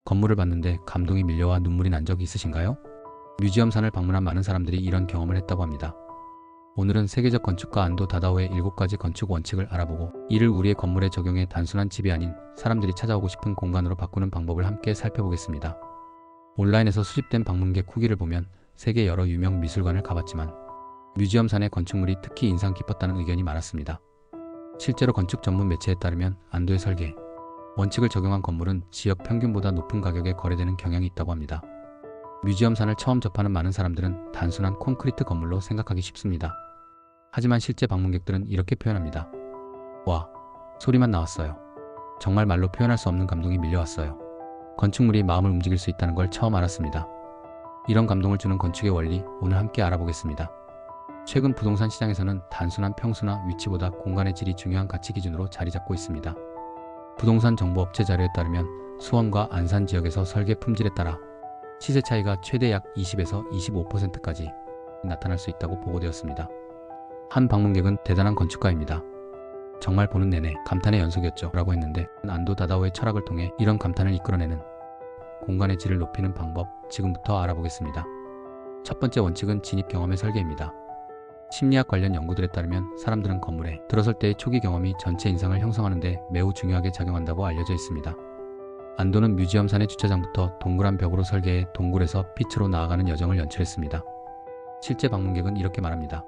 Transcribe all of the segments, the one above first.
건물을 봤는데 감동이 밀려와 눈물이 난 적이 있으신가요? 뮤지엄산을 방문한 많은 사람들이 이런 경험을 했다고 합니다. 오늘은 세계적 건축가 안도 다다오의 7가지 건축 원칙을 알아보고 이를 우리의 건물에 적용해 단순한 집이 아닌 사람들이 찾아오고 싶은 공간으로 바꾸는 방법을 함께 살펴보겠습니다. 온라인에서 수집된 방문객 후기를 보면 세계 여러 유명 미술관을 가봤지만 뮤지엄산의 건축물이 특히 인상 깊었다는 의견이 많았습니다. 실제로 건축 전문 매체에 따르면 안도의 설계 원칙을 적용한 건물은 지역 평균보다 높은 가격에 거래되는 경향이 있다고 합니다. 뮤지엄산을 처음 접하는 많은 사람들은 단순한 콘크리트 건물로 생각하기 쉽습니다. 하지만 실제 방문객들은 이렇게 표현합니다. 와, 소리만 나왔어요. 정말 말로 표현할 수 없는 감동이 밀려왔어요. 건축물이 마음을 움직일 수 있다는 걸 처음 알았습니다. 이런 감동을 주는 건축의 원리, 오늘 함께 알아보겠습니다. 최근 부동산 시장에서는 단순한 평수나 위치보다 공간의 질이 중요한 가치 기준으로 자리 잡고 있습니다. 부동산 정보 업체 자료에 따르면 수원과 안산 지역에서 설계 품질에 따라 시세 차이가 최대 약 20에서 25%까지 나타날 수 있다고 보고되었습니다. 한 방문객은 대단한 건축가입니다. 정말 보는 내내 감탄의 연속이었죠 라고 했는데 안도 다다오의 철학을 통해 이런 감탄을 이끌어내는 공간의 질을 높이는 방법, 지금부터 알아보겠습니다. 첫 번째 원칙은 진입 경험의 설계입니다. 심리학 관련 연구들에 따르면 사람들은 건물에 들어설 때의 초기 경험이 전체 인상을 형성하는 데 매우 중요하게 작용한다고 알려져 있습니다. 안도는 뮤지엄산의 주차장부터 동그란 벽으로 설계해 동굴에서 빛으로 나아가는 여정을 연출했습니다. 실제 방문객은 이렇게 말합니다.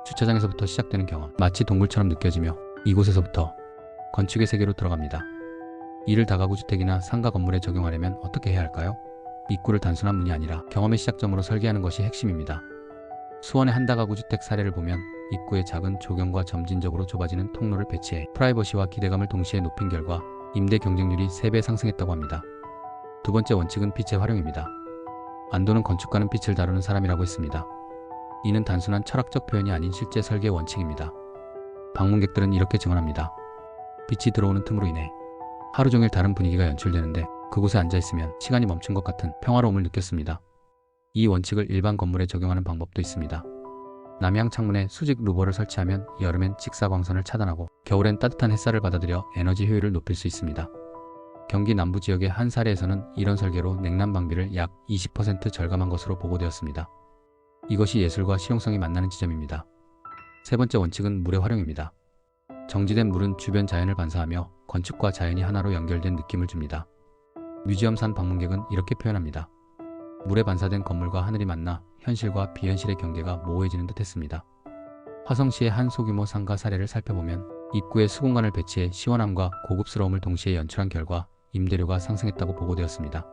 주차장에서부터 시작되는 경험, 마치 동굴처럼 느껴지며 이곳에서부터 건축의 세계로 들어갑니다. 이를 다가구 주택이나 상가 건물에 적용하려면 어떻게 해야 할까요? 입구를 단순한 문이 아니라 경험의 시작점으로 설계하는 것이 핵심입니다. 수원의 한 다가구 주택 사례를 보면 입구에 작은 조경과 점진적으로 좁아지는 통로를 배치해 프라이버시와 기대감을 동시에 높인 결과 임대 경쟁률이 3배 상승했다고 합니다. 두 번째 원칙은 빛의 활용입니다. 안도는 건축가는 빛을 다루는 사람이라고 했습니다. 이는 단순한 철학적 표현이 아닌 실제 설계 원칙입니다. 방문객들은 이렇게 증언합니다. 빛이 들어오는 틈으로 인해 하루 종일 다른 분위기가 연출되는데 그곳에 앉아있으면 시간이 멈춘 것 같은 평화로움을 느꼈습니다. 이 원칙을 일반 건물에 적용하는 방법도 있습니다. 남향 창문에 수직 루버를 설치하면 여름엔 직사광선을 차단하고 겨울엔 따뜻한 햇살을 받아들여 에너지 효율을 높일 수 있습니다. 경기 남부 지역의 한 사례에서는 이런 설계로 냉난 방비를 약 20% 절감한 것으로 보고되었습니다. 이것이 예술과 실용성이 만나는 지점입니다. 세 번째 원칙은 물의 활용입니다. 정지된 물은 주변 자연을 반사하며 건축과 자연이 하나로 연결된 느낌을 줍니다. 뮤지엄산 방문객은 이렇게 표현합니다. 물에 반사된 건물과 하늘이 만나 현실과 비현실의 경계가 모호해지는 듯 했습니다. 화성시의 한 소규모 상가 사례를 살펴보면 입구에 수공간을 배치해 시원함과 고급스러움을 동시에 연출한 결과 임대료가 상승했다고 보고되었습니다.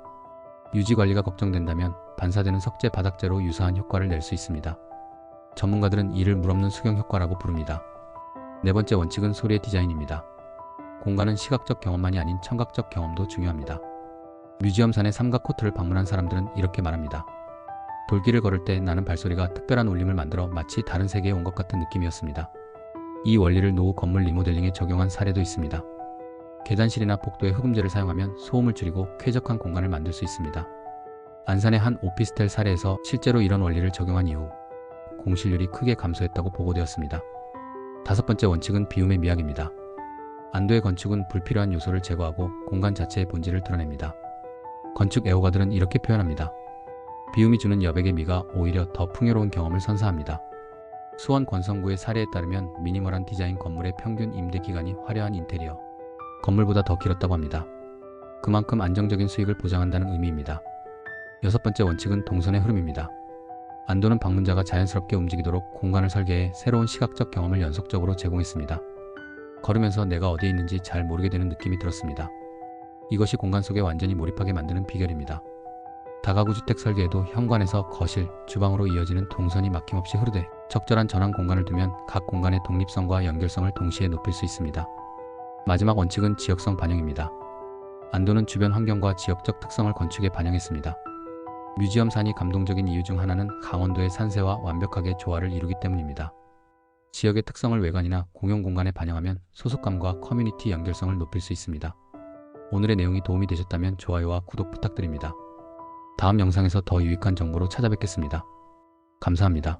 유지관리가 걱정된다면 반사되는 석재 바닥재로 유사한 효과를 낼 수 있습니다. 전문가들은 이를 물없는 수경 효과라고 부릅니다. 네 번째 원칙은 소리의 디자인입니다. 공간은 시각적 경험만이 아닌 청각적 경험도 중요합니다. 뮤지엄산의 삼각 코트를 방문한 사람들은 이렇게 말합니다. 돌길을 걸을 때 나는 발소리가 특별한 울림을 만들어 마치 다른 세계에 온 것 같은 느낌이었습니다. 이 원리를 노후 건물 리모델링에 적용한 사례도 있습니다. 계단실이나 복도에 흡음재를 사용하면 소음을 줄이고 쾌적한 공간을 만들 수 있습니다. 안산의 한 오피스텔 사례에서 실제로 이런 원리를 적용한 이후 공실률이 크게 감소했다고 보고되었습니다. 다섯 번째 원칙은 비움의 미학입니다. 안도의 건축은 불필요한 요소를 제거하고 공간 자체의 본질을 드러냅니다. 건축 애호가들은 이렇게 표현합니다. 비움이 주는 여백의 미가 오히려 더 풍요로운 경험을 선사합니다. 수원 권성구의 사례에 따르면 미니멀한 디자인 건물의 평균 임대 기간이 화려한 인테리어 건물보다 더 길었다고 합니다. 그만큼 안정적인 수익을 보장한다는 의미입니다. 여섯 번째 원칙은 동선의 흐름입니다. 안도는 방문자가 자연스럽게 움직이도록 공간을 설계해 새로운 시각적 경험을 연속적으로 제공했습니다. 걸으면서 내가 어디에 있는지 잘 모르게 되는 느낌이 들었습니다. 이것이 공간 속에 완전히 몰입하게 만드는 비결입니다. 다가구 주택 설계에도 현관에서 거실, 주방으로 이어지는 동선이 막힘없이 흐르되 적절한 전환 공간을 두면 각 공간의 독립성과 연결성을 동시에 높일 수 있습니다. 마지막 원칙은 지역성 반영입니다. 안도는 주변 환경과 지역적 특성을 건축에 반영했습니다. 뮤지엄산이 감동적인 이유 중 하나는 강원도의 산세와 완벽하게 조화를 이루기 때문입니다. 지역의 특성을 외관이나 공용 공간에 반영하면 소속감과 커뮤니티 연결성을 높일 수 있습니다. 오늘의 내용이 도움이 되셨다면 좋아요와 구독 부탁드립니다. 다음 영상에서 더 유익한 정보로 찾아뵙겠습니다. 감사합니다.